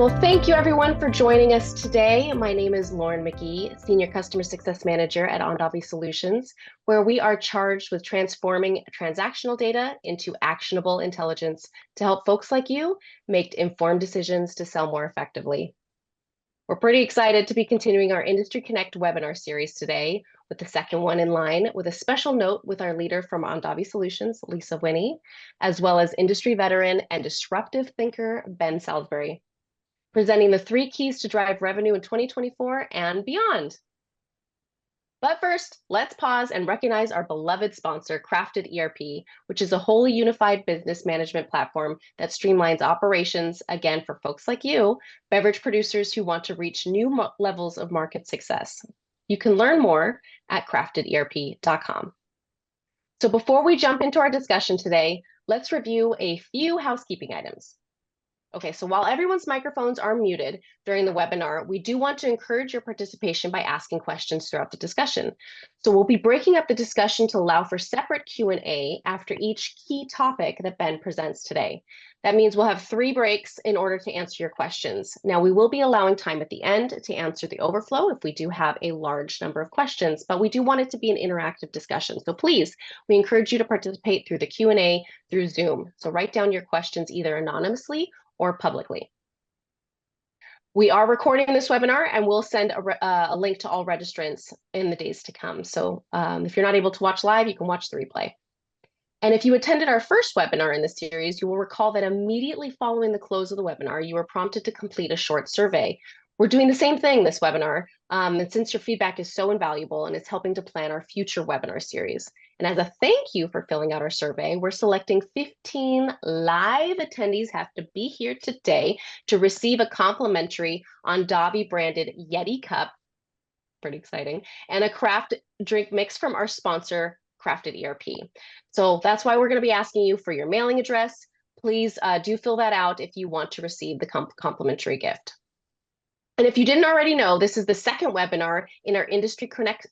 Well, thank you everyone for joining us today. My name is Lauren McGee, Senior Customer Success Manager at Ondavi Solutions, where we are charged with transforming transactional data into actionable intelligence to help folks like you make informed decisions to sell more effectively. We're pretty excited to be continuing our Industry Connect webinar series today with the second one in line, with a special note with our leader from Ondavi Solutions, Lisa Winnie, as well as industry veteran and disruptive thinker, Ben Salisbury, presenting the 3 keys to drive revenue in 2024 and beyond. But first, let's pause and recognize our beloved sponsor, Crafted ERP, which is a wholly unified business management platform that streamlines operations, again, for folks like you, beverage producers who want to reach new levels of market success. You can learn more at craftederp.com. So before we jump into our discussion today, let's review a few housekeeping items. Okay, so while everyone's microphones are muted during the webinar, we do want to encourage your participation by asking questions throughout the discussion. So we'll be breaking up the discussion to allow for separate Q&A after each key topic that Ben presents today. That means we'll have 3 breaks in order to answer your questions. Now, we will be allowing time at the end to answer the overflow if we do have a large number of questions, but we do want it to be an interactive discussion. So please, we encourage you to participate through the Q&A through Zoom. So write down your questions either anonymously or publicly. We are recording this webinar and we'll send a link to all registrants in the days to come. So if you're not able to watch live, you can watch the replay. And if you attended our first webinar in this series, you will recall that immediately following the close of the webinar, you were prompted to complete a short survey. We're doing the same thing this webinar, and since your feedback is so invaluable and it's helping to plan our future webinar series. And as a thank you for filling out our survey, we're selecting 15 live attendees have to be here today to receive a complimentary Ondavi branded Yeti cup, pretty exciting, and a craft drink mix from our sponsor, Crafted ERP. So that's why we're going to be asking you for your mailing address. Please do fill that out if you want to receive the complimentary gift. And if you didn't already know, this is the second webinar in our Industry Connect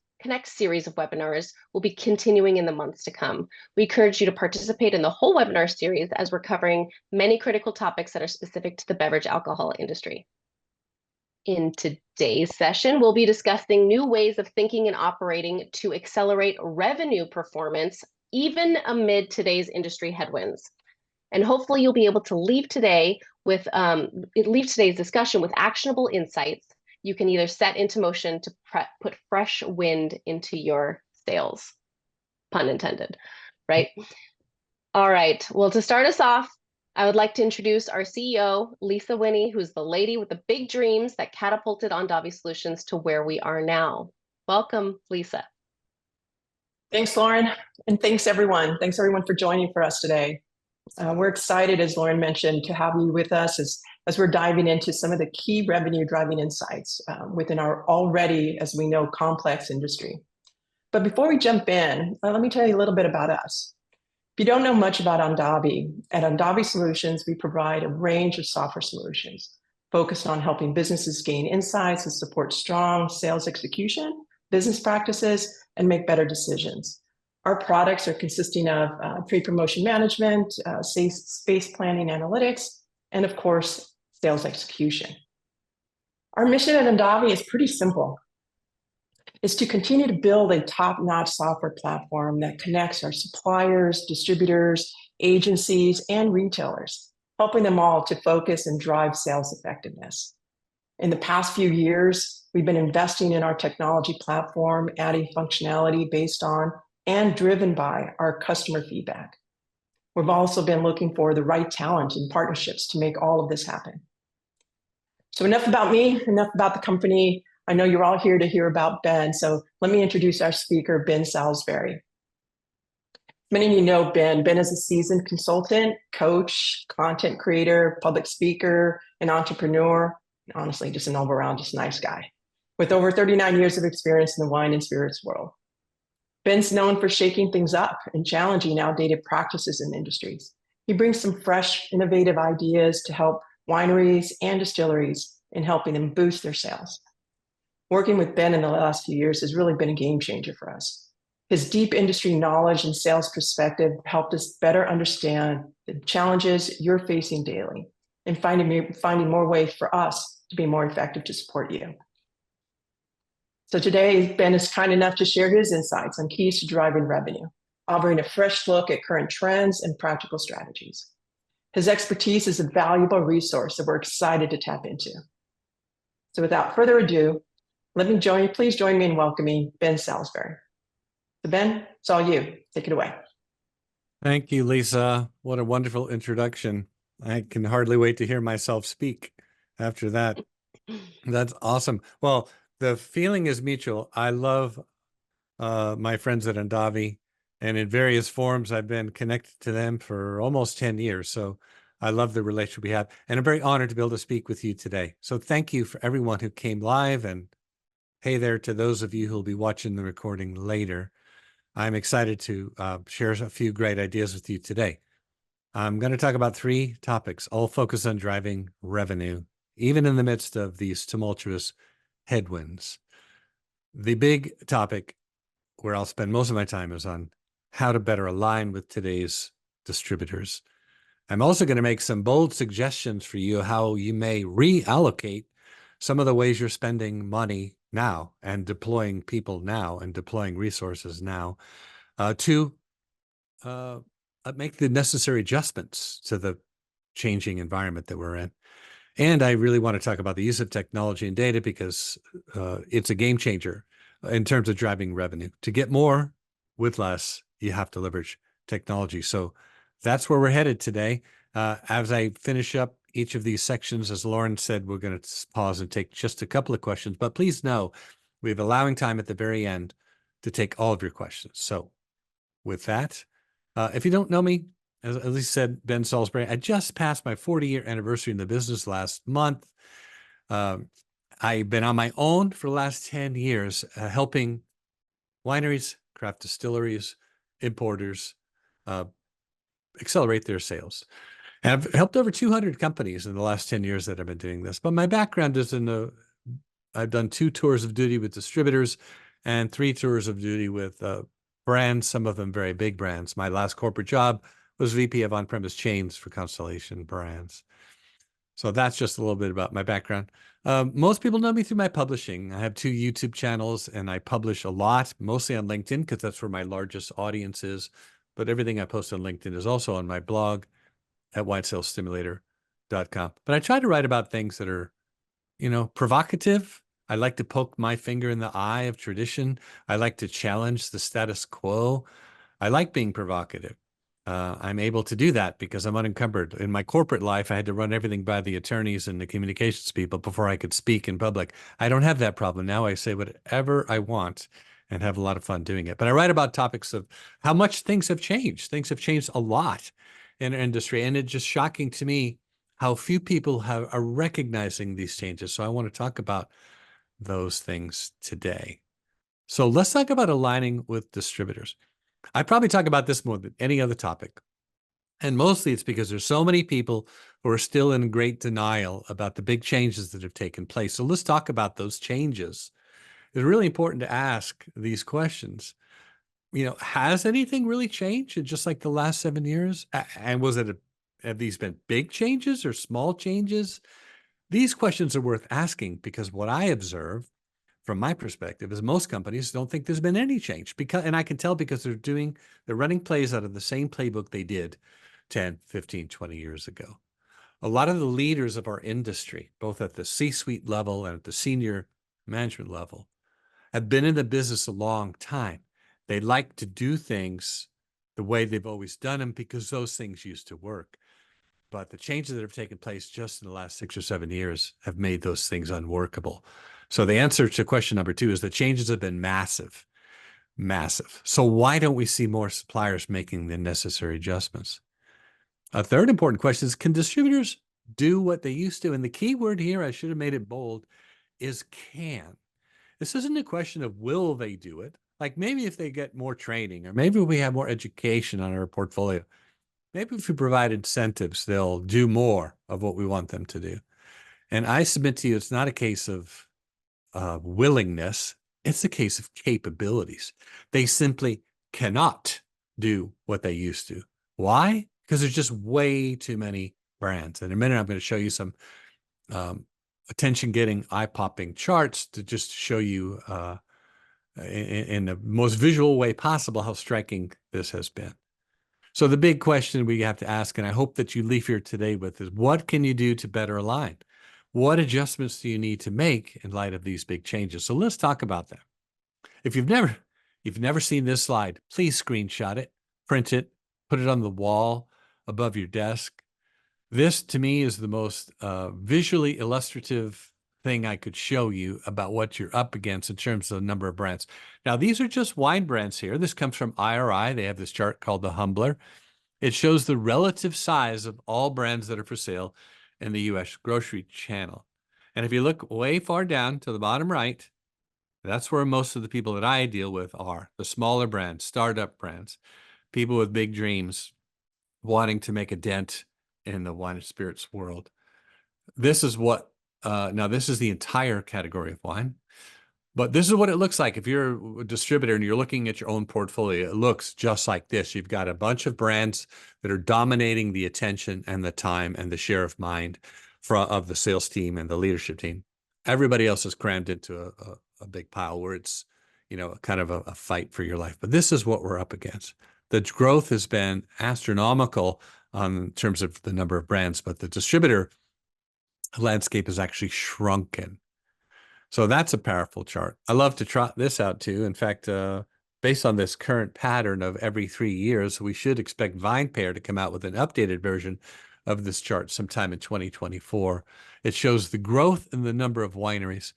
series of webinars. We'll be continuing in the months to come. We encourage you to participate in the whole webinar series as we're covering many critical topics that are specific to the beverage alcohol industry. In today's session, we'll be discussing new ways of thinking and operating to accelerate revenue performance, even amid today's industry headwinds. And hopefully you'll be able to leave today's discussion with actionable insights you can either set into motion to put fresh wind into your sails, pun intended, right? All right, well, to start us off, I would like to introduce our CEO, Lisa Winnie, who's the lady with the big dreams that catapulted Ondavi Solutions to where we are now. Welcome, Lisa. Thanks, Lauren, and thanks everyone. Thanks everyone for joining for us today. We're excited, as Lauren mentioned, to have you with us as we're diving into some of the key revenue driving insights within our already, as we know, complex industry. But before we jump in, let me tell you a little bit about us. If you don't know much about Ondavi, at Ondavi Solutions, we provide a range of software solutions focused on helping businesses gain insights and support strong sales execution, business practices, and make better decisions. Our products are consisting of trade promotion management, space planning analytics, and of course, sales execution. Our mission at Ondavi is pretty simple. It's to continue to build a top-notch software platform that connects our suppliers, distributors, agencies, and retailers, helping them all to focus and drive sales effectiveness. In the past few years, we've been investing in our technology platform, adding functionality based on and driven by our customer feedback. We've also been looking for the right talent and partnerships to make all of this happen. So enough about me, enough about the company. I know you're all here to hear about Ben, so let me introduce our speaker, Ben Salisbury. Many of you know Ben. Ben is a seasoned consultant, coach, content creator, public speaker, an entrepreneur, and honestly, just an all-around, just nice guy, with over 39 years of experience in the wine and spirits world. Ben's known for shaking things up and challenging outdated practices in industries. He brings some fresh, innovative ideas to help wineries and distilleries in helping them boost their sales. Working with Ben in the last few years has really been a game changer for us. His deep industry knowledge and sales perspective helped us better understand the challenges you're facing daily and finding more ways for us to be more effective to support you. So today, Ben is kind enough to share his insights on keys to driving revenue, offering a fresh look at current trends and practical strategies. His expertise is a valuable resource that we're excited to tap into. So without further ado, please join me in welcoming Ben Salisbury. So Ben, it's all you. Take it away. Thank you, Lisa. What a wonderful introduction. I can hardly wait to hear myself speak after that. That's awesome. Well, the feeling is mutual. I love my friends at Ondavi, and in various forms, I've been connected to them for almost 10 years. So I love the relationship we have, and I'm very honored to be able to speak with you today. So thank you for everyone who came live, and hey there to those of you who'll be watching the recording later. I'm excited to share a few great ideas with you today. I'm going to talk about 3 topics, all focused on driving revenue, even in the midst of these tumultuous headwinds. The big topic where I'll spend most of my time is on how to better align with today's distributors. I'm also going to make some bold suggestions for you how you may reallocate some of the ways you're spending money now and deploying people now and deploying resources now to make the necessary adjustments to the changing environment that we're in. And I really want to talk about the use of technology and data because it's a game changer in terms of driving revenue. To get more with less, you have to leverage technology. So that's where we're headed today. As I finish up each of these sections, as Lauren said, we're going to pause and take just a couple of questions. But please know we have allowing time at the very end to take all of your questions. So with that, if you don't know me, as Lisa said, Ben Salisbury, I just passed my 40-year anniversary in the business last month. I've been on my own for the last 10 years, helping wineries, craft distilleries, importers accelerate their sales. And I've helped over 200 companies in the last 10 years that I've been doing this. But my background is I've done 2 tours of duty with distributors and 3 tours of duty with brands, some of them very big brands. My last corporate job was VP of on-premise chains for Constellation Brands. So that's just a little bit about my background. Most people know me through my publishing. I have 2 YouTube channels, and I publish a lot, mostly on LinkedIn, because that's where my largest audience is. But everything I post on LinkedIn is also on my blog at whitesalestimulator.com. But I try to write about things that are, provocative. I like to poke my finger in the eye of tradition. I like to challenge the status quo. I like being provocative. I'm able to do that because I'm unencumbered. In my corporate life, I had to run everything by the attorneys and the communications people before I could speak in public. I don't have that problem. Now I say whatever I want and have a lot of fun doing it. But I write about topics of how much things have changed. Things have changed a lot in our industry. And it's just shocking to me how few people are recognizing these changes. So I want to talk about those things today. So let's talk about aligning with distributors. I probably talk about this more than any other topic. And mostly it's because there's so many people who are still in great denial about the big changes that have taken place. So let's talk about those changes. It's really important to ask these questions. Has anything really changed in just like the last 7 years? And have these been big changes or small changes? These questions are worth asking because what I observe from my perspective is most companies don't think there's been any change and I can tell because they're running plays out of the same playbook they did 10, 15, 20 years ago. A lot of the leaders of our industry, both at the C-suite level and at the senior management level, have been in the business a long time. They like to do things the way they've always done them because those things used to work. But the changes that have taken place just in the last 6 or 7 years have made those things unworkable. So the answer to question number 2 is the changes have been massive, massive. So why don't we see more suppliers making the necessary adjustments? A third important question is, can distributors do what they used to? And the key word here, I should have made it bold, is can. This isn't a question of will they do it? Like maybe if they get more training or maybe we have more education on our portfolio, maybe if we provide incentives, they'll do more of what we want them to do. And I submit to you, it's not a case of willingness. It's a case of capabilities. They simply cannot do what they used to. Why? Because there's just way too many brands. In a minute, I'm going to show you some attention-getting, eye-popping charts to just show you in the most visual way possible how striking this has been. So the big question we have to ask, and I hope that you leave here today with, is what can you do to better align? What adjustments do you need to make in light of these big changes? So let's talk about that. If you've never seen this slide, please screenshot it, print it, put it on the wall above your desk. This, to me, is the most visually illustrative thing I could show you about what you're up against in terms of the number of brands. Now, these are just wine brands here. This comes from IRI. They have this chart called the Humbler. It shows the relative size of all brands that are for sale in the U.S. grocery channel. And if you look way far down to the bottom right, that's where most of the people that I deal with are, the smaller brands, startup brands, people with big dreams, wanting to make a dent in the wine and spirits world. This is what, now this is the entire category of wine, but this is what it looks like. If you're a distributor and you're looking at your own portfolio, it looks just like this. You've got a bunch of brands that are dominating the attention and the time and the share of mind of the sales team and the leadership team. Everybody else is crammed into a big pile where it's, kind of a fight for your life. But this is what we're up against. The growth has been astronomical in terms of the number of brands, but the distributor landscape has actually shrunken. So that's a powerful chart. I love to trot this out too. In fact, based on this current pattern of every 3 years, we should expect VinePair to come out with an updated version of this chart sometime in 2024. It shows the growth in the number of wineries.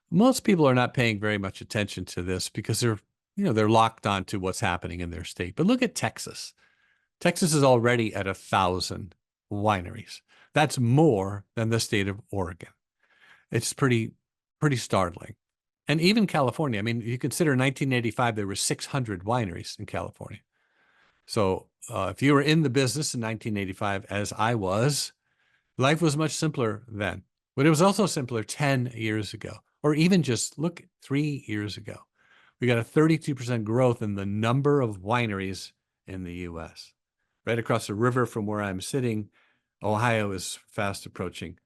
Most people are not paying very much attention to this because they're locked onto what's happening in their state. But look at Texas. Texas is already at 1,000 wineries. That's more than the state of Oregon. It's pretty startling. And even California, I mean, you consider 1985, there were 600 wineries in California. So if you were in the business in 1985, as I was, life was much simpler then. But it was also simpler 10 years ago, or even just look 3 years ago. We got a 32% growth in the number of wineries in the U.S. Right across the river from where I'm sitting, Ohio is fast approaching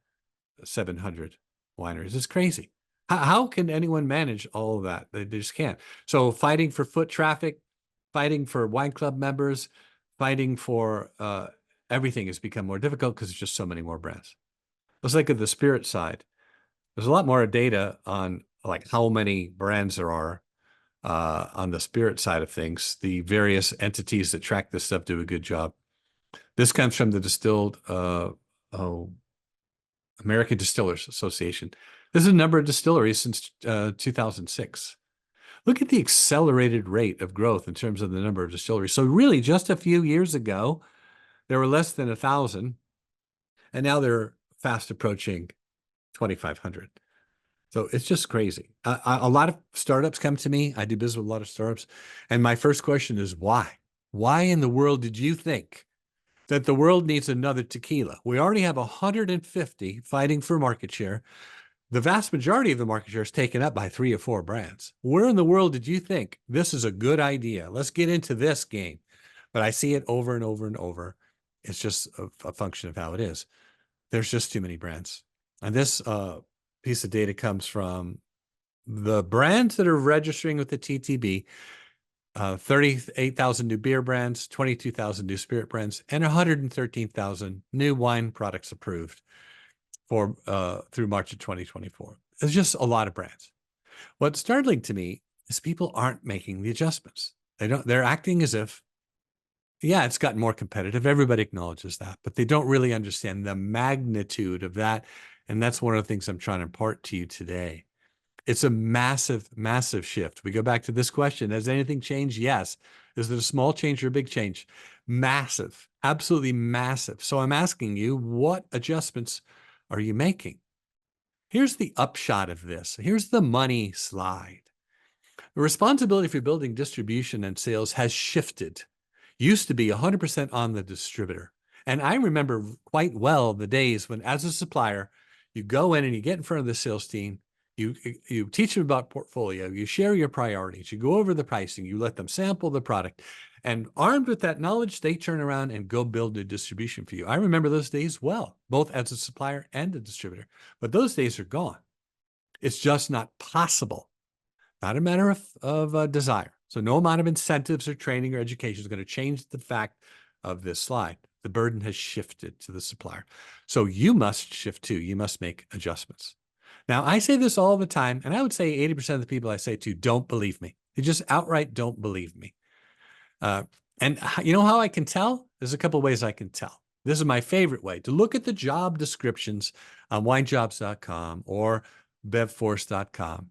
700 wineries. It's crazy. How can anyone manage all of that? They just can't. So fighting for foot traffic, fighting for wine club members, fighting for everything has become more difficult because there's just so many more brands. Let's look at the spirit side. There's a lot more data on like how many brands there are on the spirit side of things. The various entities that track this stuff do a good job. This comes from the Distilled American Distillers Association. This is a number of distilleries since 2006. Look at the accelerated rate of growth in terms of the number of distilleries. So really, just a few years ago, there were less than 1,000, and now they're fast approaching 2,500. So it's just crazy. A lot of startups come to me. I do business with a lot of startups. And my first question is, why? Why in the world did you think that the world needs another tequila? We already have 150 fighting for market share. The vast majority of the market share is taken up by 3 or 4 brands. Where in the world did you think this is a good idea? Let's get into this game. But I see it over and over and over. It's just a function of how it is. There's just too many brands. And this piece of data comes from the brands that are registering with the TTB, 38,000 new beer brands, 22,000 new spirit brands, and 113,000 new wine products approved for through March of 2024. It's just a lot of brands. What's startling to me is people aren't making the adjustments. They're acting as if, yeah, it's gotten more competitive. Everybody acknowledges that, but they don't really understand the magnitude of that. And that's one of the things I'm trying to impart to you today. It's a massive, massive shift. We go back to this question. Has anything changed? Yes. Is it a small change or a big change? Massive, absolutely massive. So I'm asking you, what adjustments are you making? Here's the upshot of this. Here's the money slide. The responsibility for building distribution and sales has shifted. Used to be 100% on the distributor. And I remember quite well the days when, as a supplier, you go in and you get in front of the sales team, You teach them about portfolio, you share your priorities, you go over the pricing, you let them sample the product, and armed with that knowledge, they turn around and go build a distribution for you. I remember those days well, both as a supplier and a distributor, but those days are gone. It's just not possible. Not a matter of desire. So no amount of incentives or training or education is going to change the fact of this slide. The burden has shifted to the supplier. So you must shift too. You must make adjustments. Now, I say this all the time, and I would say 80% of the people I say to don't believe me. They just outright don't believe me. And you know how I can tell? There's a couple of ways I can tell. This is my favorite way, to look at the job descriptions on winejobs.com or bevforce.com.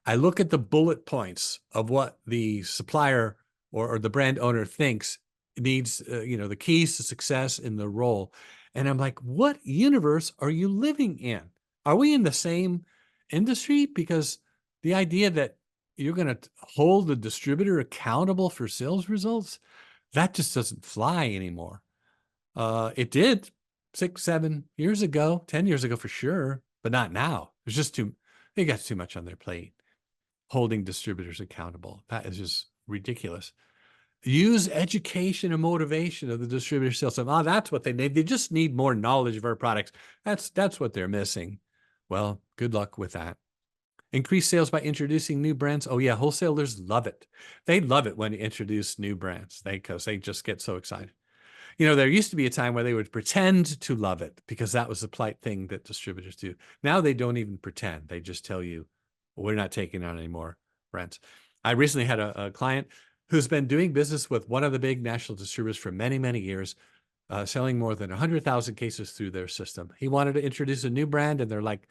I look at the bullet points of what the supplier or the brand owner thinks needs, the keys to success in the role. And I'm like, what universe are you living in? Are we in the same industry? Because the idea that you're going to hold the distributor accountable for sales results, that just doesn't fly anymore. It did 6, 7 years ago, 10 years ago for sure, but not now. There's just they got too much on their plate. Holding distributors accountable. That is just ridiculous. Use education and motivation of the distributor sales. So, that's what they need. They just need more knowledge of our products. That's what they're missing. Well, good luck with that. Increase sales by introducing new brands. Oh yeah, wholesalers love it. They love it when you introduce new brands because they just get so excited. There used to be a time where they would pretend to love it because that was the polite thing that distributors do. Now they don't even pretend. They just tell you, we're not taking on any more brands. I recently had a client who's been doing business with one of the big national distributors for many, many years, selling more than 100,000 cases through their system. He wanted to introduce a new brand, and they're like,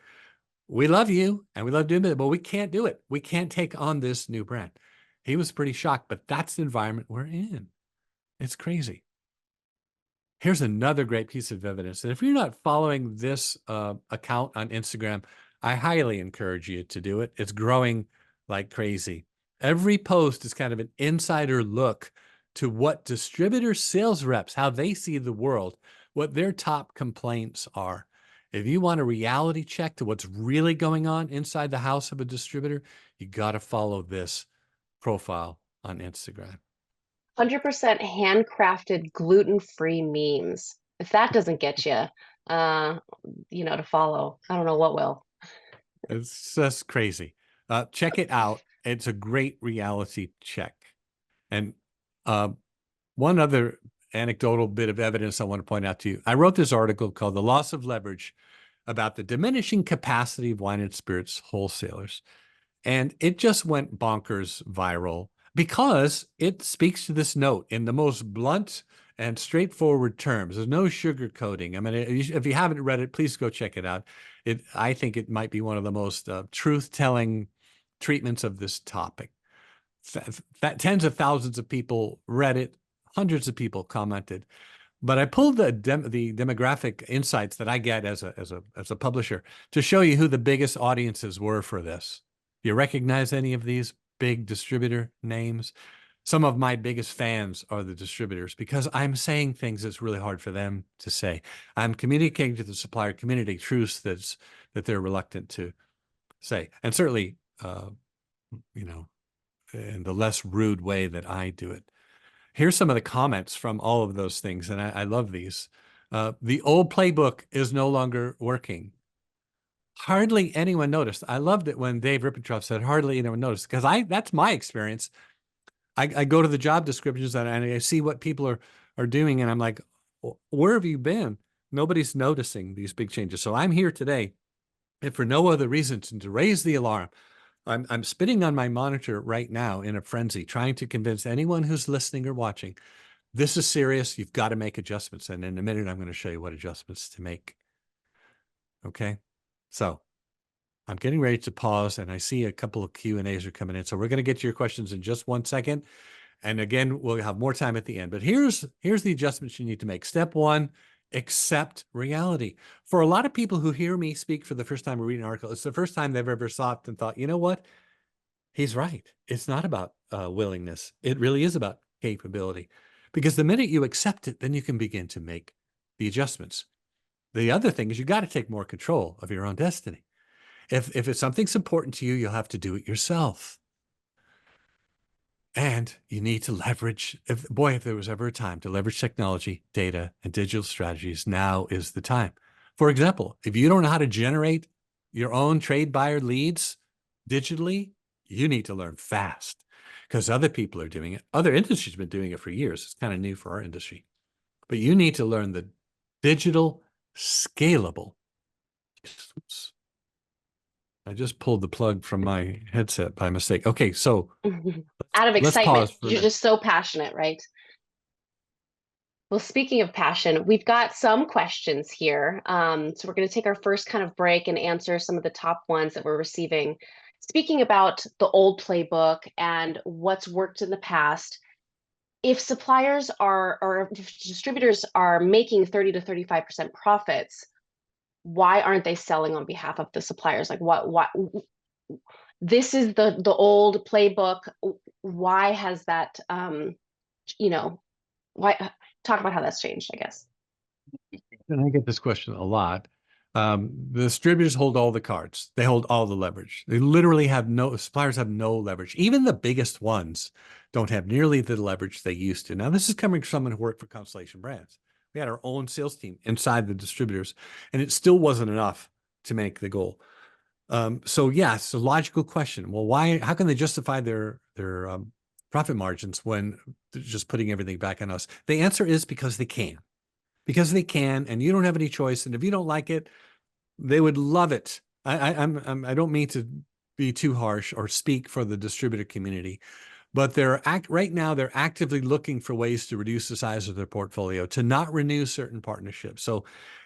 we love you, and we love doing it, but we can't do it. We can't take on this new brand. He was pretty shocked, but that's the environment we're in. It's crazy. Here's another great piece of evidence. And if you're not following this account on Instagram, I highly encourage you to do it. It's growing like crazy. Every post is kind of an insider look to what distributor sales reps, how they see the world, what their top complaints are. If you want a reality check to what's really going on inside the house of a distributor, you got to follow this profile on Instagram. 100% handcrafted gluten-free memes. If that doesn't get you, to follow, I don't know what will. It's just crazy. Check it out. It's a great reality check. And one other anecdotal bit of evidence I want to point out to you. I wrote this article called The Loss of Leverage about the diminishing capacity of wine and spirits wholesalers. And it just went bonkers viral because it speaks to this note in the most blunt and straightforward terms. There's no sugarcoating. I mean, if you haven't read it, please go check it out. I think it might be one of the most truth-telling treatments of this topic. Tens of thousands of people read it. Hundreds of people commented. But I pulled the demographic insights that I get as a publisher to show you who the biggest audiences were for this. Do you recognize any of these big distributor names? Some of my biggest fans are the distributors because I'm saying things that's really hard for them to say. I'm communicating to the supplier community truths that they're reluctant to say. And certainly, in the less rude way that I do it. Here's some of the comments from all of those things, and I love these. The old playbook is no longer working. Hardly anyone noticed. I loved it when Dave Rippentroff said hardly anyone noticed, because that's my experience. I go to the job descriptions and I see what people are doing, and I'm like, where have you been? Nobody's noticing these big changes. So I'm here today, if for no other reason than to raise the alarm. I'm spitting on my monitor right now in a frenzy, trying to convince anyone who's listening or watching, this is serious. You've got to make adjustments. And in a minute, I'm going to show you what adjustments to make. Okay. So I'm getting ready to pause, and I see a couple of Q&As are coming in. So we're going to get to your questions in just 1 second. And again, we'll have more time at the end. But here's the adjustments you need to make. Step 1, accept reality. For a lot of people who hear me speak for the first time or read an article, it's the first time they've ever stopped and thought, you know what? He's right. It's not about willingness. It really is about capability. Because the minute you accept it, then you can begin to make the adjustments. The other thing is you got to take more control of your own destiny. If it's something's important to you, you'll have to do it yourself. And you need to leverage, if there was ever a time to leverage technology, data, and digital strategies, now is the time. For example, if you don't know how to generate your own trade buyer leads digitally, you need to learn fast because other people are doing it. Other industries have been doing it for years. It's kind of new for our industry. But you need to learn the digital scalable. Oops. I just pulled the plug from my headset by mistake. Okay, so Out of let's excitement. pause for a You're minute. just so passionate, right? Well, speaking of passion, we've got some questions here. So we're going to take our first kind of break and answer some of the top ones that we're receiving. Speaking about the old playbook and what's worked in the past, if suppliers are, or if distributors are making 30 to 35% profits, why aren't they selling on behalf of the suppliers? Like what this is the old playbook. Why has that, you know, why talk about how that's changed, I guess. And I get this question a lot. The distributors hold all the cards. They hold all the leverage. They literally have suppliers have no leverage. Even the biggest ones don't have nearly the leverage they used to. Now, this is coming from someone who worked for Constellation Brands. We had our own sales team inside the distributors, and it still wasn't enough to make the goal. So yeah, it's a logical question. Well, how can they justify their profit margins when they're just putting everything back on us? The answer is because they can. Because they can, and you don't have any choice. And if you don't like it, they would love it. I don't mean to be too harsh or speak for the distributor community, but right now they're actively looking for ways to reduce the size of their portfolio, to not renew certain partnerships. So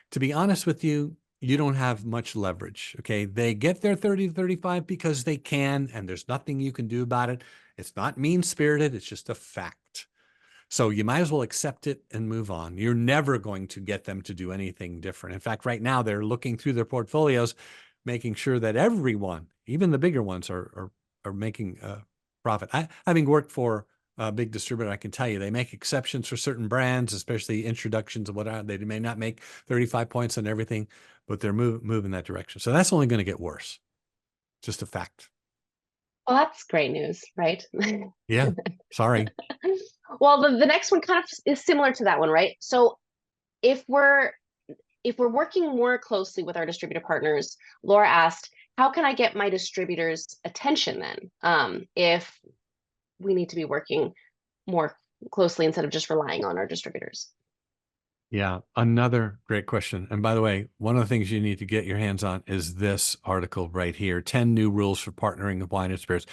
to be honest with you, you don't have much leverage. Okay. They get their 30 to 35 because they can, and there's nothing you can do about it. It's not mean-spirited. It's just a fact. So you might as well accept it and move on. You're never going to get them to do anything different. In fact, right now they're looking through their portfolios, making sure that everyone, even the bigger ones, are making a profit. Having worked for a big distributor, I can tell you they make exceptions for certain brands, especially introductions of what they may not make 35 points on everything, but they're moving that direction. So that's only going to get worse. Just a fact. Well, that's great news, right? Yeah. Sorry. Well, the next one kind of is similar to that one, right? So if we're working more closely with our distributor partners, Laura asked, how can I get my distributors' attention then? If we need to be working more closely instead of just relying on our distributors. Yeah, another great question. And by the way, one of the things you need to get your hands on is this article right here, 10 New Rules for Partnering with Wine and Spirits.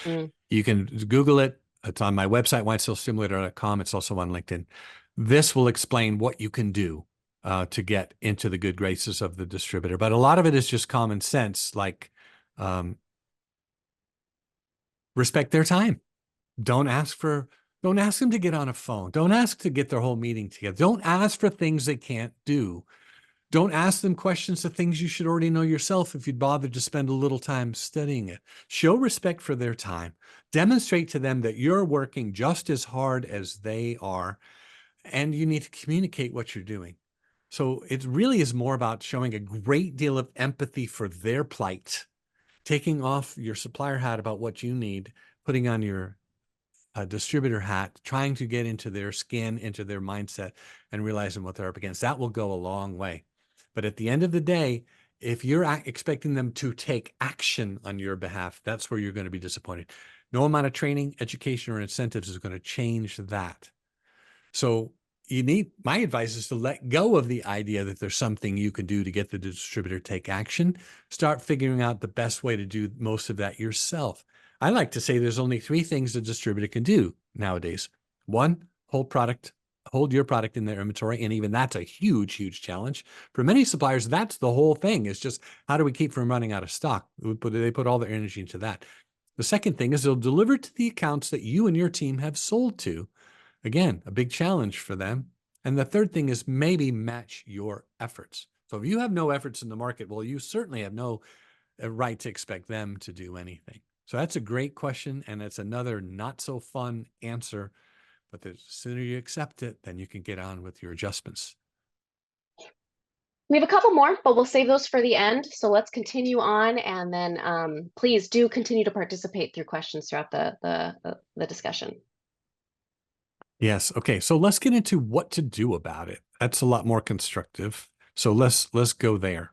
You can Google it. It's on my website, winestilstimulator.com. It's also on LinkedIn. This will explain what you can do to get into the good graces of the distributor. But a lot of it is just common sense, like respect their time. Don't ask them to get on a phone. Don't ask to get their whole meeting together. Don't ask for things they can't do. Don't ask them questions of things you should already know yourself if you'd bother to spend a little time studying it. Show respect for their time. Demonstrate to them that you're working just as hard as they are, and you need to communicate what you're doing. So it really is more about showing a great deal of empathy for their plight, taking off your supplier hat about what you need, putting on your distributor hat, trying to get into their skin, into their mindset, and realizing what they're up against. That will go a long way. But at the end of the day, if you're expecting them to take action on your behalf, that's where you're going to be disappointed. No amount of training, education, or incentives is going to change that. So my advice is to let go of the idea that there's something you can do to get the distributor to take action. Start figuring out the best way to do most of that yourself. I like to say there's only 3 things the distributor can do nowadays. 1, hold your product in their inventory. And even that's a huge, huge challenge. For many suppliers, that's the whole thing. It's just, how do we keep from running out of stock? They put all their energy into that. The second thing is they'll deliver to the accounts that you and your team have sold to. Again, a big challenge for them. And the third thing is maybe match your efforts. So if you have no efforts in the market, well, you certainly have no right to expect them to do anything. So that's a great question. And it's another not so fun answer, but the sooner you accept it, then you can get on with your adjustments. We have a couple more, but we'll save those for the end. So let's continue on, and then please do continue to participate through questions throughout the discussion. Yes. Okay. So let's get into what to do about it. That's a lot more constructive. So let's go there.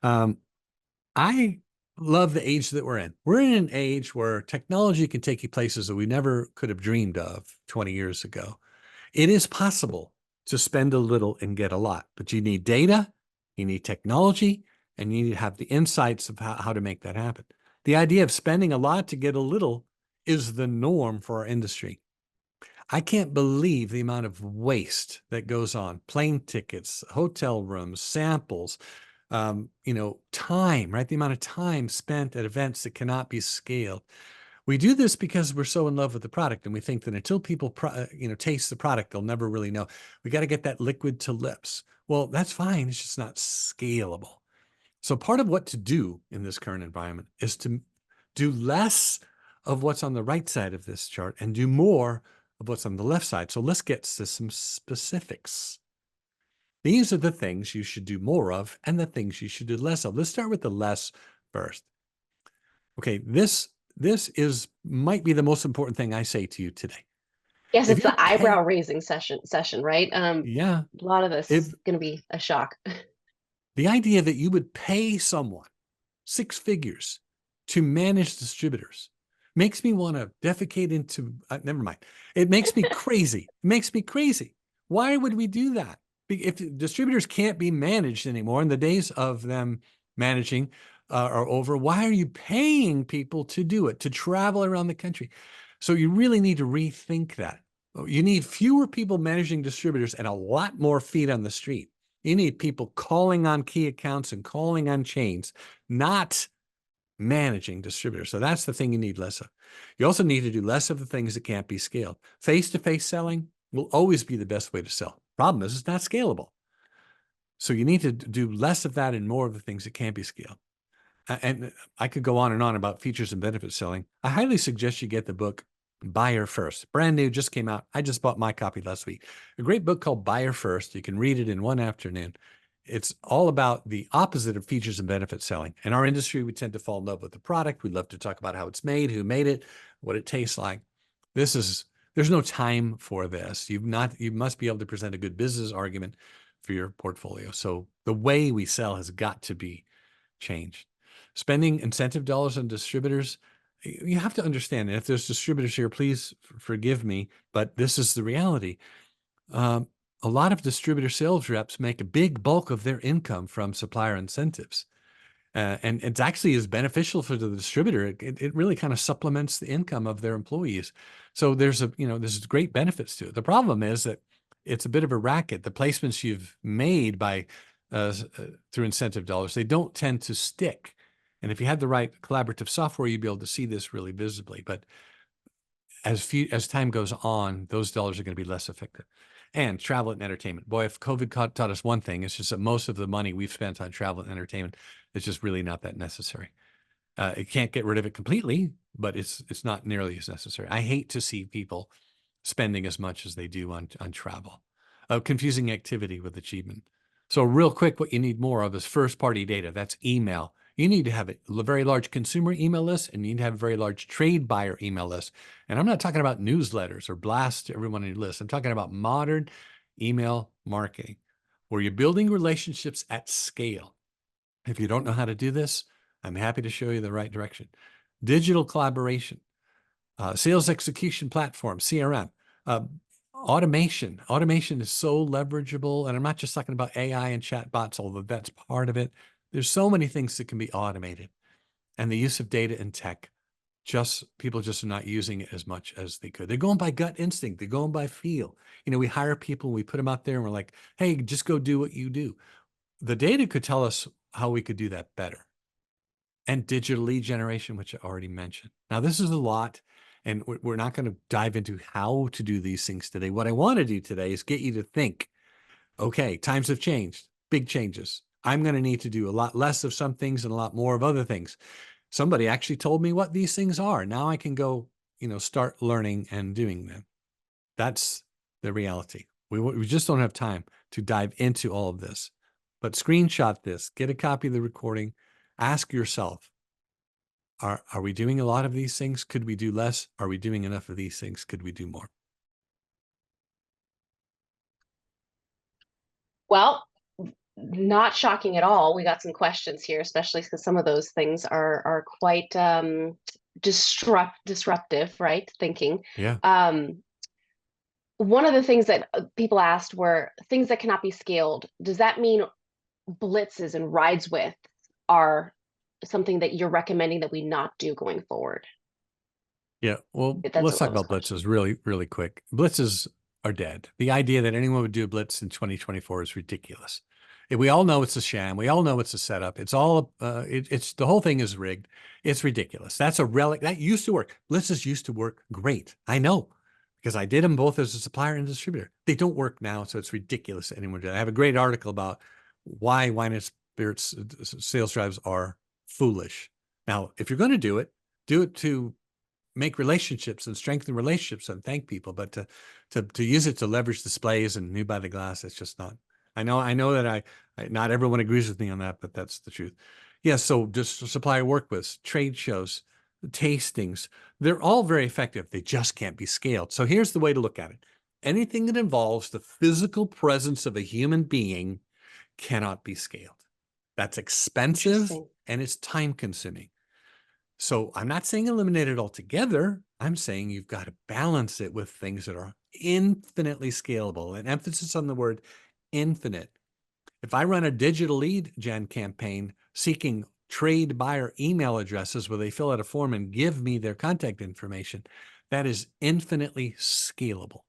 I love the age that we're in. We're in an age where technology can take you places that we never could have dreamed of 20 years ago. It is possible to spend a little and get a lot, but you need data, you need technology, and you need to have the insights of how to make that happen. The idea of spending a lot to get a little is the norm for our industry. I can't believe the amount of waste that goes on. Plane tickets, hotel rooms, samples, time, right? The amount of time spent at events that cannot be scaled. We do this because we're so in love with the product, and we think that until people, taste the product, they'll never really know. We got to get that liquid to lips. Well, that's fine. It's just not scalable. So part of what to do in this current environment is to do less of what's on the right side of this chart and do more of what's on the left side. So let's get to some specifics. These are the things you should do more of and the things you should do less of. Let's start with the less first. Okay, this might be the most important thing I say to you today. Yes, If it's you're the eyebrow raising session, right? yeah, A lot of this if is going to be a shock. the idea that you would pay someone 6 figures to manage distributors makes me want to defecate into, never mind. It makes me crazy. It makes me crazy. Why would we do that? If distributors can't be managed anymore and the days of them managing are over, why are you paying people to do it, to travel around the country? So you really need to rethink that. You need fewer people managing distributors and a lot more feet on the street. You need people calling on key accounts and calling on chains, not managing distributors. So that's the thing you need less of. You also need to do less of the things that can't be scaled. Face-to-face selling will always be the best way to sell. Problem is, it's not scalable. So you need to do less of that and more of the things that can be scaled. And I could go on and on about features and benefit selling. I highly suggest you get the book Buyer First. Brand new, just came out. I just bought my copy last week. A great book called Buyer First. You can read it in one afternoon. It's all about the opposite of features and benefit selling. In our industry, we tend to fall in love with the product. We love to talk about how it's made, who made it, what it tastes like. There's no time for this. You must be able to present a good business argument for your portfolio. So the way we sell has got to be changed. Spending incentive dollars on distributors, you have to understand, and if there's distributors here, please forgive me, but this is the reality. A lot of distributor sales reps make a big bulk of their income from supplier incentives. And it's actually is beneficial for the distributor. It really kind of supplements the income of their employees. So there's great benefits to it. The problem is that it's a bit of a racket. The placements you've made by through incentive dollars, they don't tend to stick. And if you had the right collaborative software, you'd be able to see this really visibly. But as time goes on, those dollars are going to be less effective. And travel and entertainment. Boy, if COVID taught us one thing, it's just that most of the money we've spent on travel and entertainment is just really not that necessary. It can't get rid of it completely, but it's not nearly as necessary. I hate to see people spending as much as they do on travel. Confusing activity with achievement. So real quick, what you need more of is first-party data. That's email. You need to have a very large consumer email list, and you need to have a very large trade buyer email list. And I'm not talking about newsletters or blasts to everyone on your list. I'm talking about modern email marketing, where you're building relationships at scale. If you don't know how to do this, I'm happy to show you the right direction. Digital collaboration, sales execution platform, CRM, automation. Automation is so leverageable. And I'm not just talking about AI and chat bots, although that's part of it. There's so many things that can be automated. And the use of data and tech, people just are not using it as much as they could. They're going by gut instinct. They're going by feel. We hire people, we put them out there and we're like, hey, just go do what you do. The data could tell us how we could do that better. And digital lead generation, which I already mentioned. Now, this is a lot, and we're not going to dive into how to do these things today. What I want to do today is get you to think, okay, times have changed, big changes. I'm going to need to do a lot less of some things and a lot more of other things. Somebody actually told me what these things are. Now I can go, start learning and doing them. That's the reality. We just don't have time to dive into all of this. but screenshot this, get a copy of the recording, ask yourself, are we doing a lot of these things? Could we do less? Are we doing enough of these things? Could we do more? Well, not shocking at all. We got some questions here, especially because some of those things are quite disruptive, right? Thinking. Yeah. One of the things that people asked were things that cannot be scaled. Does that mean blitzes and rides with are something that you're recommending that we not do going forward? Yeah. Well, That's let's what talk those about questions. blitzes really, really quick. Blitzes are dead. The idea that anyone would do a blitz in 2024 is ridiculous. We all know it's a sham. We all know it's a setup. It's all, it's the whole thing is rigged. It's ridiculous. That's a relic that used to work. Blitzes used to work great. I know because I did them both as a supplier and distributor. They don't work now. So it's ridiculous that anyone did. I have a great article about why wine and spirits sales drives are foolish. Now, if you're going to do it to make relationships and strengthen relationships and thank people, but to use it to leverage displays and new by the glass, it's just not. I know that I not everyone agrees with me on that, but that's the truth. Yeah, so just supplier work with trade shows, tastings, they're all very effective. They just can't be scaled. So here's the way to look at it. Anything that involves the physical presence of a human being cannot be scaled. That's expensive and it's time consuming. So I'm not saying eliminate it altogether. I'm saying you've got to balance it with things that are infinitely scalable, and emphasis on the word infinite. If I run a digital lead gen campaign seeking trade buyer email addresses where they fill out a form and give me their contact information, that is infinitely scalable.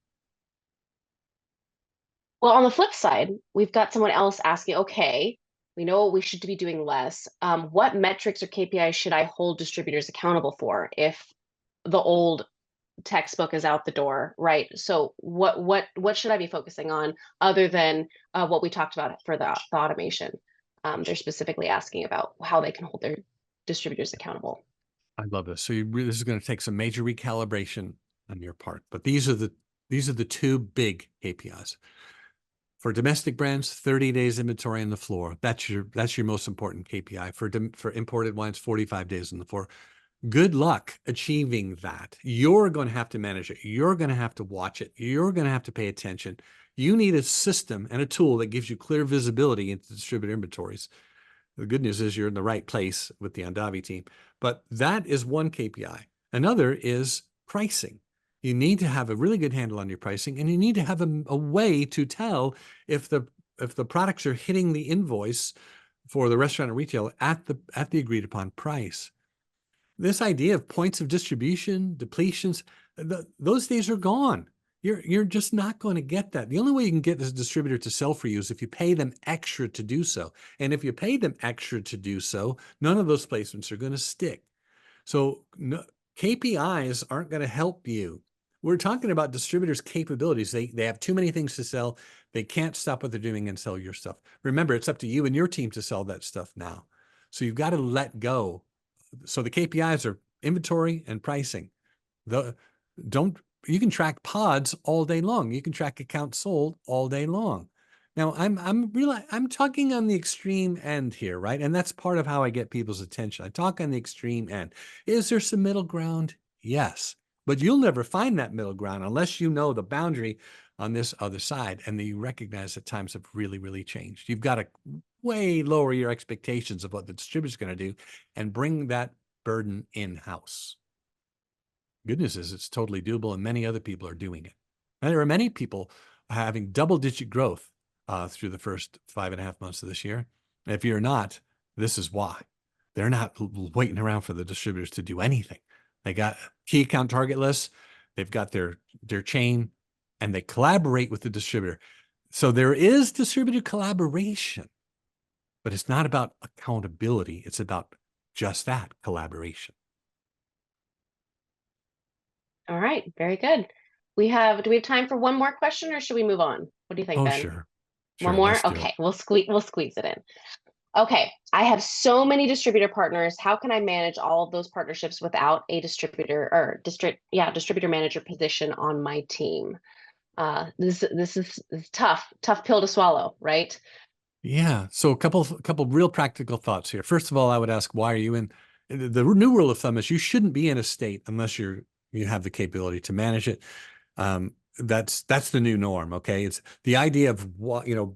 Well, on the flip side, we've got someone else asking, okay, we know we should be doing less. What metrics or KPIs should I hold distributors accountable for if the old textbook is out the door, right? So what should I be focusing on other than what we talked about for the automation? They're specifically asking about how they can hold their distributors accountable. I love this. So this is going to take some major recalibration on your part, but these are the two big KPIs. For domestic brands, 30 days inventory on the floor. That's your most important KPI. For imported wines, 45 days on the floor. Good luck achieving that. You're going to have to manage it. You're going to have to watch it. You're going to have to pay attention. You need a system and a tool that gives you clear visibility into distributor inventories. The good news is you're in the right place with the Ondavi team, but that is one KPI. Another is pricing. You need to have a really good handle on your pricing, and you need to have a way to tell if the products are hitting the invoice for the restaurant or retail at the agreed upon price. This idea of points of distribution, depletions, those days are gone. You're just not going to get that. The only way you can get this distributor to sell for you is if you pay them extra to do so. And if you pay them extra to do so, none of those placements are going to stick. So KPIs aren't going to help you. We're talking about distributors' capabilities. They have too many things to sell. They can't stop what they're doing and sell your stuff. Remember, it's up to you and your team to sell that stuff now. So you've got to let go. So the KPIs are inventory and pricing. You can track pods all day long. You can track accounts sold all day long. Now I'm talking on the extreme end here, right? And that's part of how I get people's attention. I talk on the extreme end. Is there some middle ground? Yes. But you'll never find that middle ground unless you know the boundary on this other side and that you recognize that times have really, really changed. You've got to way lower your expectations of what the distributor's going to do and bring that burden in-house. Good news is it's totally doable and many other people are doing it. And there are many people having double-digit growth through the first 5.5 months of this year. And if you're not, this is why. They're not waiting around for the distributors to do anything. They got key account target lists, they've got their chain, and they collaborate with the distributor. So there is distributor collaboration, but it's not about accountability. It's about just that, collaboration. All right, very good. Do we have time for one more question, or should we move on? What do you think, Oh, Ben? sure. One Sure, more? let's do Okay, it. we'll squeeze it in. Okay, I have so many distributor partners. How can I manage all of those partnerships without a distributor manager position on my team? This is tough pill to swallow, right? Yeah. So a couple real practical thoughts here. First of all, I would ask, why are you in? The new rule of thumb is you shouldn't be in a state unless you have the capability to manage it. That's the new norm. Okay. It's the idea of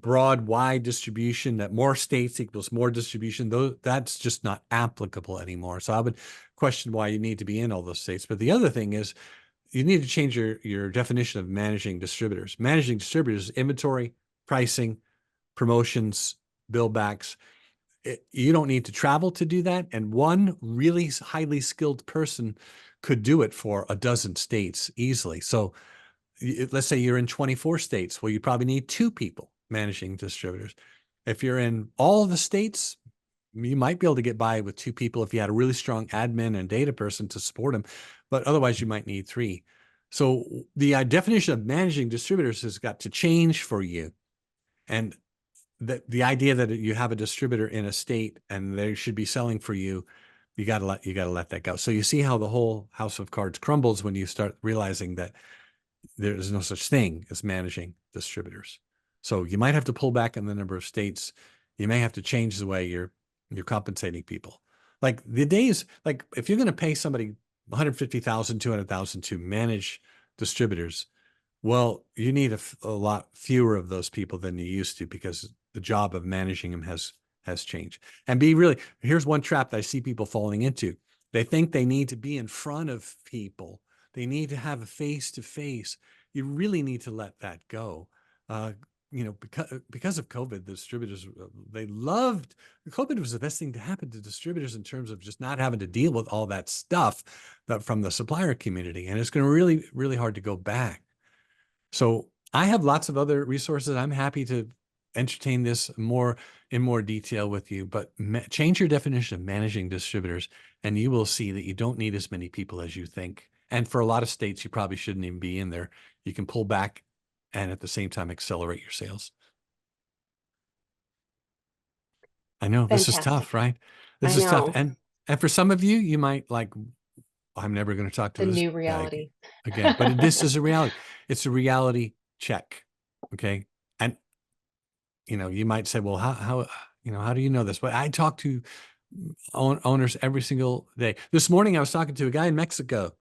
broad, wide distribution, that more states equals more distribution. That's just not applicable anymore. So I would question why you need to be in all those states. But the other thing is you need to change your definition of managing distributors. Managing distributors, inventory, pricing, promotions, bill backs. You don't need to travel to do that. And one really highly skilled person could do it for a dozen states easily. So let's say you're in 24 states. Well, you probably need 2 people managing distributors. If you're in all the states, you might be able to get by with 2 people if you had a really strong admin and data person to support them, but otherwise you might need 3. So the definition of managing distributors has got to change for you. And the idea that you have a distributor in a state and they should be selling for you, you got to let that go. So you see how the whole house of cards crumbles when you start realizing that there's no such thing as managing distributors. So you might have to pull back on the number of states. You may have to change the way you're compensating people. Like the days, like if you're going to pay somebody 150,000, 200,000 to manage distributors, well, you need a lot fewer of those people than you used to, because the job of managing them has changed. And here's one trap that I see people falling into. They think they need to be in front of people. They need to have a face-to-face. You really need to let that go. Because of COVID, the distributors, they loved COVID. Was the best thing to happen to distributors in terms of just not having to deal with all that stuff from the supplier community. And it's going to really, really hard to go back. So I have lots of other resources. I'm happy to entertain this in more detail with you, but change your definition of managing distributors, and you will see that you don't need as many people as you think. And for a lot of states, you probably shouldn't even be in there. You can pull back and at the same time accelerate your sales. I know this is Fantastic. tough, right? I This is tough. know. And for some of you, you might like, I'm never going to talk to The this new guy reality. again. But this is a reality. It's a reality check. Okay. And you might say, well, how do you know this? But I talk to owners every single day. This morning, I was talking to a guy in Mexico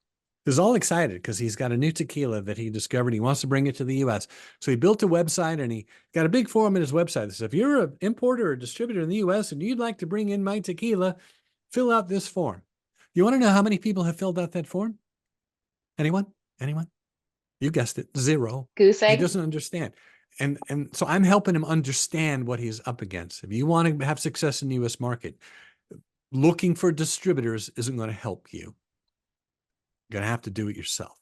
who's all excited because he's got a new tequila that he discovered. He wants to bring it to the U.S. So he built a website, and he got a big form in his website that says, if you're an importer or distributor in the U.S. and you'd like to bring in my tequila, fill out this form. You want to know how many people have filled out that form? Anyone? Anyone? You guessed it, 0. Goose He egg. doesn't understand. And so I'm helping him understand what he's up against. If you want to have success in the U.S. market, looking for distributors isn't going to help you. You're going to have to do it yourself.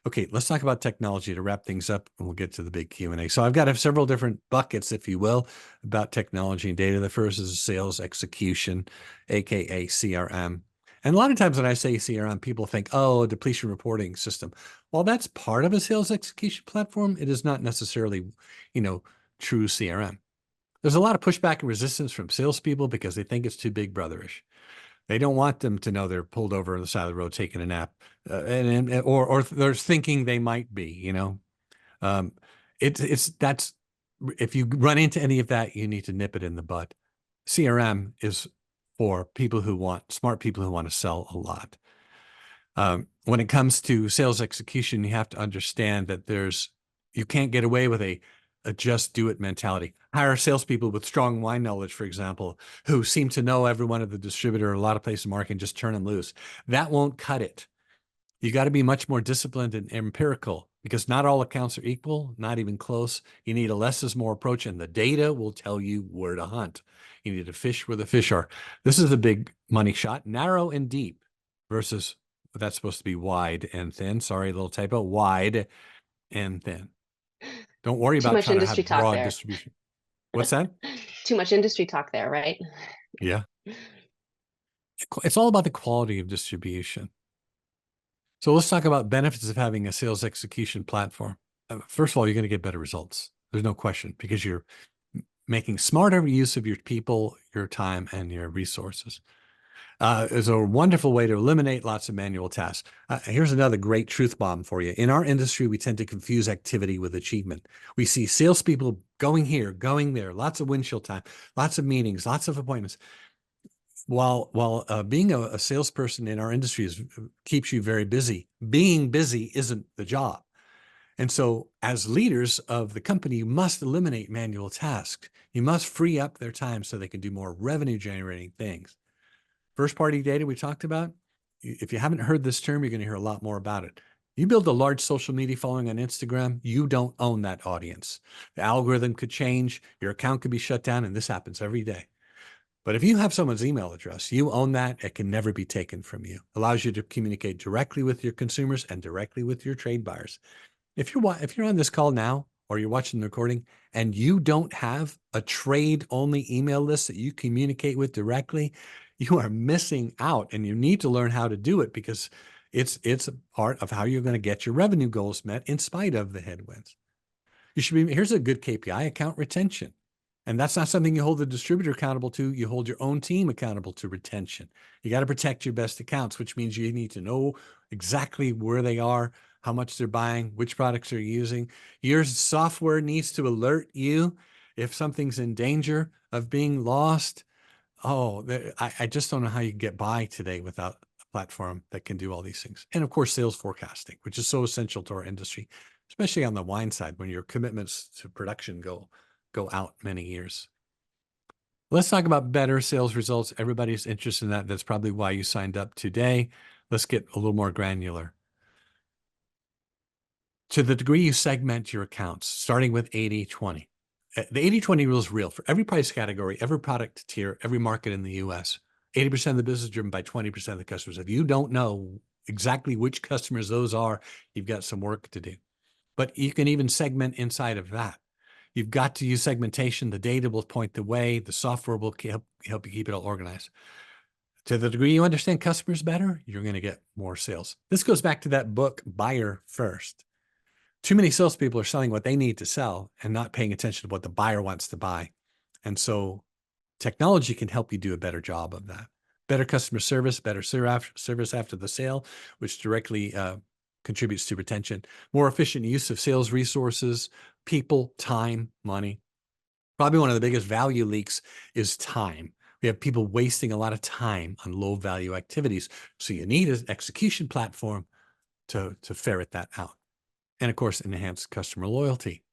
Okay, let's talk about technology to wrap things up, and we'll get to the big Q&A. So I've got several different buckets, if you will, about technology and data. The first is sales execution, aka CRM. And a lot of times when I say CRM, people think, oh, a depletion reporting system. While that's part of a sales execution platform, it is not necessarily, true CRM. There's a lot of pushback and resistance from salespeople because they think it's too big brotherish. They don't want them to know they're pulled over on the side of the road taking a nap, or they're thinking they might be. Um, that's if you run into any of that, you need to nip it in the bud. CRM is for smart people who want to sell a lot. When it comes to sales execution, you have to understand that you can't get away with a just do it mentality. Hire salespeople with strong wine knowledge, for example, who seem to know everyone at the distributor or a lot of places in the market, and just turn them loose. That won't cut it. You got to be much more disciplined and empirical, because not all accounts are equal, not even close. You need a less is more approach, and the data will tell you where to hunt. You need to fish where the fish are. This is a big money shot, narrow and deep versus that's supposed to be wide and thin. Sorry, a little typo, wide and thin. Don't worry Too about much trying to industry have talk broad there. distribution. What's that? Too much industry talk there, right? Yeah. It's all about the quality of distribution. So let's talk about benefits of having a sales execution platform. First of all, you're going to get better results. There's no question, because you're making smarter use of your people, your time, and your resources. Is a wonderful way to eliminate lots of manual tasks. Here's another great truth bomb for you. In our industry, we tend to confuse activity with achievement. We see salespeople going here, going there, lots of windshield time, lots of meetings, lots of appointments. While being a salesperson in our industry keeps you very busy, being busy isn't the job. And so as leaders of the company, you must eliminate manual tasks. You must free up their time so they can do more revenue generating things. First party data we talked about. If you haven't heard this term, you're going to hear a lot more about it. You build a large social media following on Instagram, you don't own that audience. The algorithm could change, your account could be shut down, and this happens every day. But if you have someone's email address, you own that. It can never be taken from you. Allows you to communicate directly with your consumers and directly with your trade buyers. If you're on this call now or you're watching the recording and you don't have a trade only email list that you communicate with directly, you are missing out, and you need to learn how to do it because it's a part of how you're going to get your revenue goals met in spite of the headwinds. Here's a good KPI: account retention. And that's not something you hold the distributor accountable to. You hold your own team accountable to retention. You got to protect your best accounts, which means you need to know exactly where they are, how much they're buying, which products they're using. Your software needs to alert you if something's in danger of being lost. Oh, I just don't know how you get by today without a platform that can do all these things. And of course, sales forecasting, which is so essential to our industry, especially on the wine side when your commitments to production go out many years. Let's talk about better sales results. Everybody's interested in that. That's probably why you signed up today. Let's get a little more granular. To the degree you segment your accounts, starting with 80-20. The 80-20 rule is real for every price category, every product tier, every market in the US. 80% of the business is driven by 20% of the customers. If you don't know exactly which customers those are, you've got some work to do. But you can even segment inside of that. You've got to use segmentation. The data will point the way. The software will help you keep it all organized. To the degree you understand customers better, you're going to get more sales. This goes back to that book, Buyer First. Too many salespeople are selling what they need to sell and not paying attention to what the buyer wants to buy. And so technology can help you do a better job of that. Better customer service, better service after the sale, which directly contributes to retention. More efficient use of sales resources, people, time, money. Probably one of the biggest value leaks is time. We have people wasting a lot of time on low value activities. So you need an execution platform to ferret that out. And of course, enhance customer loyalty.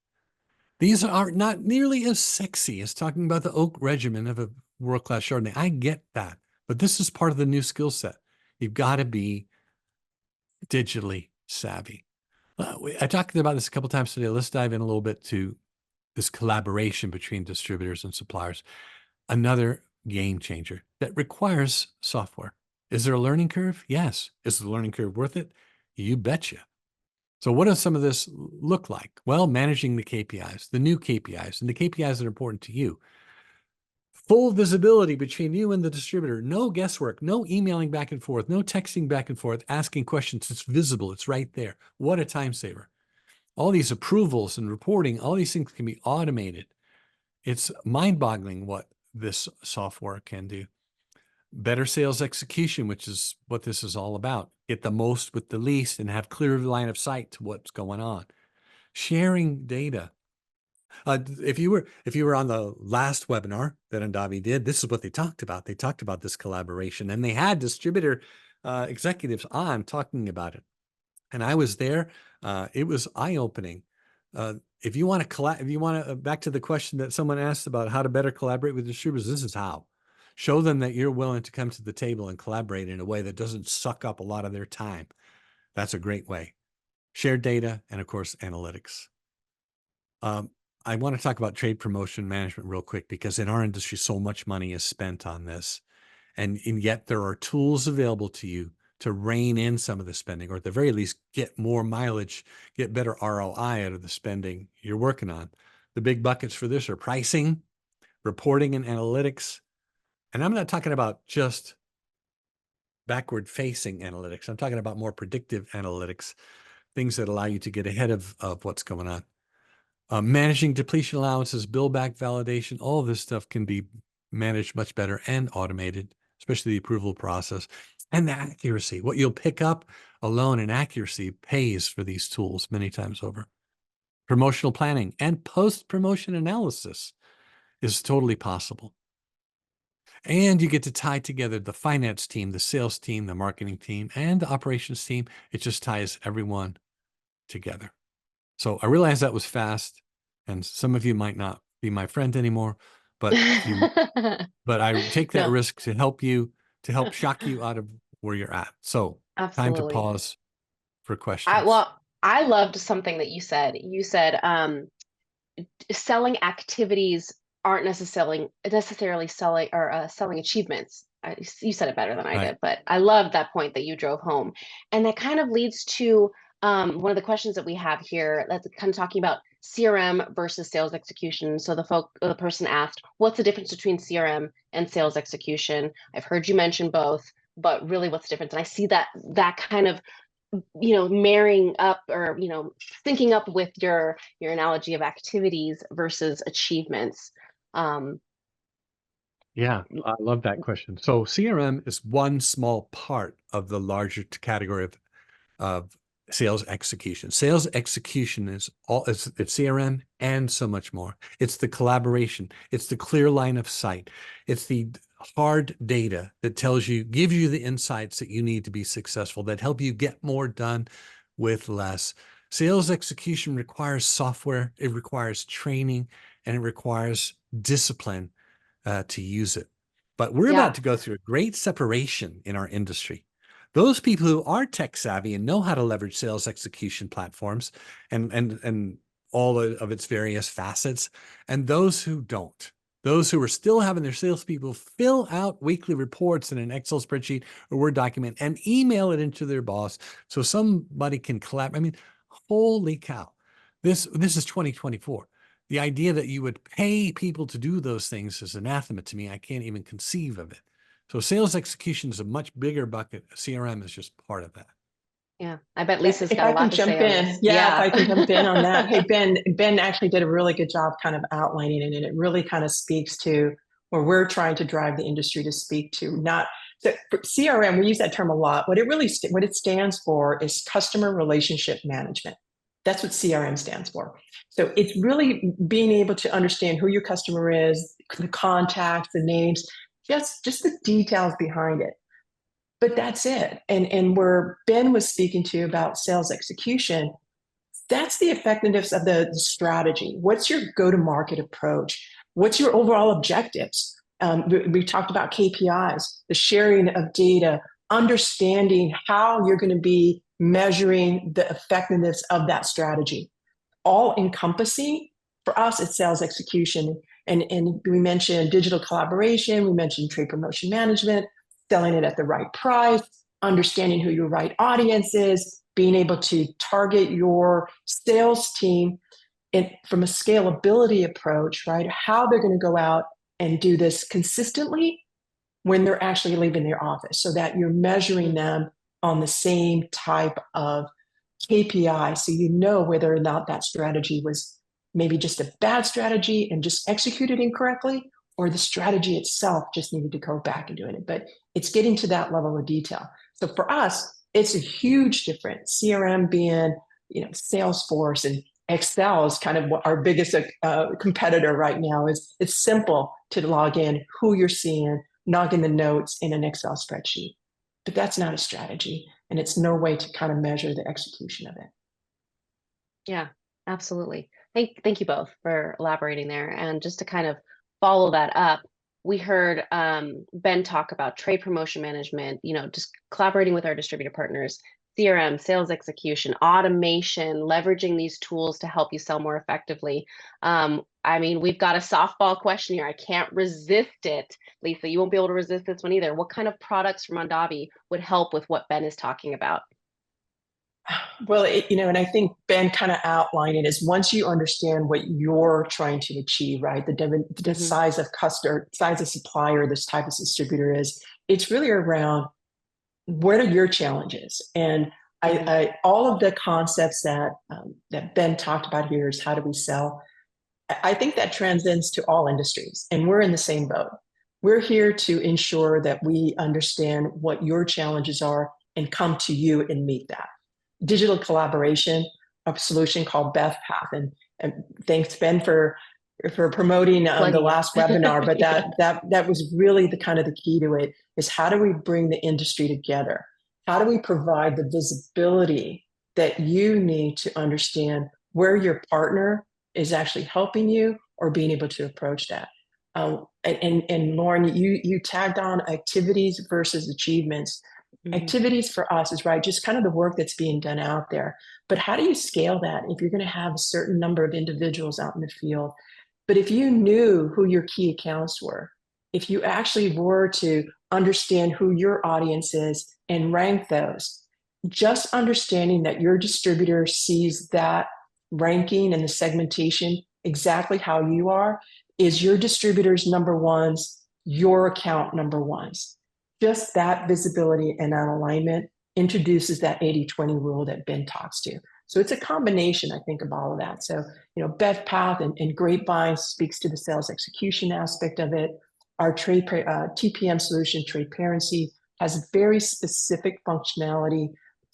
These are not nearly as sexy as talking about the oak regimen of a world-class Chardonnay. I get that, but this is part of the new skill set. You've got to be digitally savvy. I talked about this a couple times today. Let's dive in a little bit to this collaboration between distributors and suppliers. Another game changer that requires software. Is there a learning curve? Yes. Is the learning curve worth it? You betcha. So what does some of this look like? Well, managing the KPIs, the new KPIs, and the KPIs that are important to you. Full visibility between you and the distributor. No guesswork, no emailing back and forth, no texting back and forth, asking questions. It's visible. It's right there. What a time saver. All these approvals and reporting, all these things can be automated. It's mind-boggling what this software can do. Better sales execution, which is what this is all about. Get the most with the least and have clear line of sight to what's going on. Sharing data. If you were on the last webinar that Andavi did, this is what they talked about. They talked about this collaboration, and they had distributor executives on talking about it. And I was there. It was eye-opening. If you want to back to the question that someone asked about how to better collaborate with distributors, this is how. Show them that you're willing to come to the table and collaborate in a way that doesn't suck up a lot of their time. That's a great way. Shared data and, of course, analytics. I want to talk about trade promotion management real quick because in our industry, so much money is spent on this. And yet there are tools available to you to rein in some of the spending, or at the very least, get more mileage, get better ROI out of the spending you're working on. The big buckets for this are pricing, reporting and analytics. And I'm not talking about just backward-facing analytics. I'm talking about more predictive analytics, things that allow you to get ahead of what's going on. Managing depletion allowances, bill back validation, all of this stuff can be managed much better and automated. especially the approval process, and the accuracy. What you'll pick up alone in accuracy pays for these tools many times over. Promotional planning and post-promotion analysis is totally possible. And you get to tie together the finance team, the sales team, the marketing team, and the operations team. It just ties everyone together. So I realize that was fast, and some of you might not be my friend anymore, but but I take that No, risk to help you, to help shock you out of where you're at. So time to absolutely. pause for questions. Well, I loved something that you said. You said selling activities aren't necessarily selling or selling achievements. You said it better than I Right. did, but I love that point that you drove home, and that kind of leads to one of the questions that we have here. That's kind of talking about CRM versus sales execution. So the person asked, "What's the difference between CRM and sales execution?" I've heard you mention both, but really, what's the difference? And I see that kind of marrying up or syncing up with your analogy of activities versus achievements. um Yeah, I love that question. So CRM is one small part of the larger category of sales execution. Sales execution is it's CRM and so much more. It's the collaboration. It's the clear line of sight. It's the hard data that gives you the insights that you need to be successful, that help you get more done with less. Sales execution requires software, it requires training, and it requires discipline to use it. But we're yeah about to go through a great separation in our industry. Those people who are tech savvy and know how to leverage sales execution platforms and all of its various facets, and those who don't. Those who are still having their salespeople fill out weekly reports in an Excel spreadsheet or Word document and email it into their boss so somebody can collaborate. I mean, holy cow. This is 2024. The idea that you would pay people to do those things is anathema to me. I can't even conceive of it. So sales execution is a much bigger bucket. CRM is just part of that. yeah I bet Lisa's If got a I lot can to say jump on in, this. yeah, if I can jump in on that. Hey, Ben actually did a really good job kind of outlining it, and it really kind of speaks to where we're trying to drive the industry to speak to. Not so for CRM, we use that term a lot. What it stands for is customer relationship management. That's what CRM stands for. So it's really being able to understand who your customer is, the contacts, the names, just the details behind it. But that's it. And where Ben was speaking to about sales execution, that's the effectiveness of the strategy. What's your go-to-market approach? What's your overall objectives? We talked about KPIs, the sharing of data, understanding how you're going to be measuring the effectiveness of that strategy. All encompassing, for us, it's sales execution. And we mentioned digital collaboration, we mentioned trade promotion management, selling it at the right price, understanding who your right audience is, being able to target your sales team and from a scalability approach, right? How they're going to go out and do this consistently when they're actually leaving their office, so that you're measuring them on the same type of KPI, so you know whether or not that strategy was maybe just a bad strategy and just executed incorrectly, or the strategy itself just needed to go back and doing it. But it's getting to that level of detail. So for us, it's a huge difference. CRM being, Salesforce, and Excel is kind of our biggest competitor right now. It's simple to log in who you're seeing, log in the notes in an Excel spreadsheet. But that's not a strategy, and it's no way to kind of measure the execution of it. Yeah, absolutely. Thank you both for elaborating there. And just to kind of follow that up, we heard Ben talk about trade promotion management, just collaborating with our distributor partners, CRM, sales execution, automation, leveraging these tools to help you sell more effectively. We've got a softball question here. I can't resist it. Lisa, you won't be able to resist this one either. What kind of products from Ondavi would help with what Ben is talking about? Well, and I think Ben kind of outlined it, is once you understand what you're trying to achieve, right? The size of customer, size of supplier, this type of distributor is, it's really around what are your challenges? And all of the concepts that Ben talked about here is how do we sell? I think that transcends to all industries, and we're in the same boat. We're here to ensure that we understand what your challenges are and come to you and meet that. Digital collaboration, a solution called BevPath, and thanks Ben for promoting the last webinar. But Yeah. that was really the kind of the key to it, is how do we bring the industry together? How do we provide the visibility that you need to understand where your partner is actually helping you or being able to approach that? And Lauren, you tagged on activities versus achievements. Activities for us is right, just kind of the work that's being done out there. But how do you scale that if you're going to have a certain number of individuals out in the field? But if you knew who your key accounts were, if you actually were to understand who your audience is and rank those, just understanding that your distributor sees that ranking and the segmentation exactly how you are, is your distributor's number ones, your account number ones. Just that visibility and that alignment introduces that 80-20 rule that Ben talks to. So it's a combination, I think, of all of that. So, BevPath and Grapevine speaks to the sales execution aspect of it. Our TPM solution, Tradeparency, has very specific functionality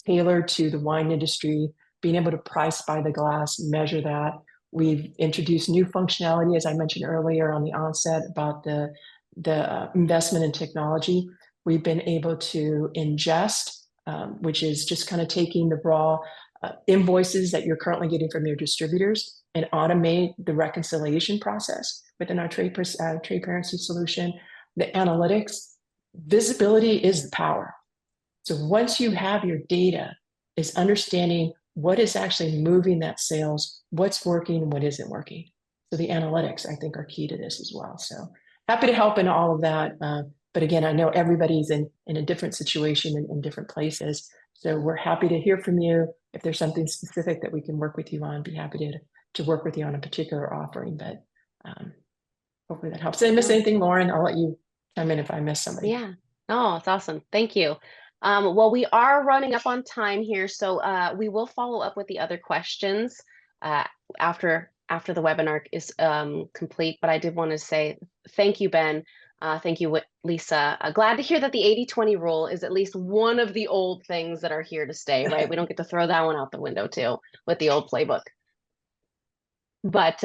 tailored to the wine industry, being able to price by the glass, measure that. We've introduced new functionality, as I mentioned earlier on the onset, about the investment in technology. We've been able to ingest, which is just kind of taking the raw invoices that you're currently getting from your distributors and automate the reconciliation process within our Tradeparency solution. The analytics, visibility is the power. So once you have your data, is understanding what is actually moving that sales, what's working, what isn't working. So the analytics, I think, are key to this as well. So happy to help in all of that. But again, I know everybody's in a different situation in different places. So we're happy to hear from you. If there's something specific that we can work with you on, be happy to work with you on a particular offering. But hopefully that helps. Did I miss anything, Lauren? I'll let you chime in if I miss somebody. Yeah. Oh, it's awesome. Thank you. Well, we are running up on time here, so we will follow up with the other questions after the webinar is complete. But I did want to say thank you, Ben. Thank you, Lisa. Glad to hear that the 80-20 rule is at least one of the old things that are here to stay, right? We don't get to throw that one out the window too with the old playbook. But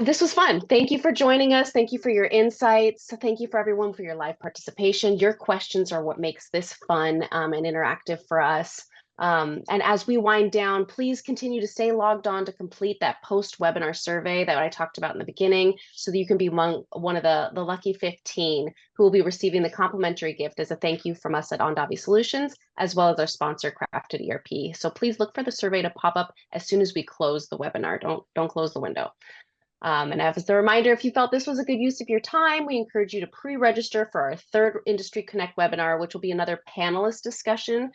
this was fun. Thank you for joining us. Thank you for your insights. Thank you for everyone for your live participation. Your questions are what makes this fun and interactive for us. And as we wind down, please continue to stay logged on to complete that post-webinar survey that I talked about in the beginning, so that you can be among one of the lucky 15 who will be receiving the complimentary gift as a thank you from us at Ondavi Solutions, as well as our sponsor, Crafted ERP. So please look for the survey to pop up as soon as we close the webinar. Don't close the window. And as a reminder, if you felt this was a good use of your time, we encourage you to pre-register for our third Industry Connect webinar, which will be another panelist discussion,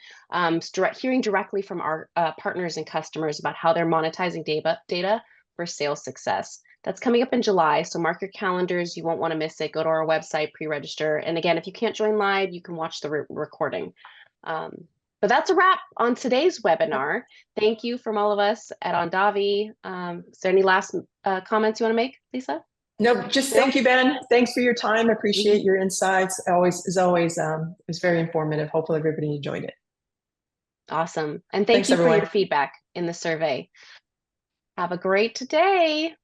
hearing directly from our partners and customers about how they're monetizing data for sales success. That's coming up in July, so mark your calendars. You won't want to miss it. Go to our website, pre-register. And again, if you can't join live, you can watch the recording. But that's a wrap on today's webinar. Thank you from all of us at Ondavi. Is there any last comments you want to make, Lisa? No, just thank you, Ben. Thanks for your time. Appreciate your insights. As always, it was very informative. Hopefully everybody enjoyed it. Awesome. And thanks you everyone for your feedback in the survey. Have a great day.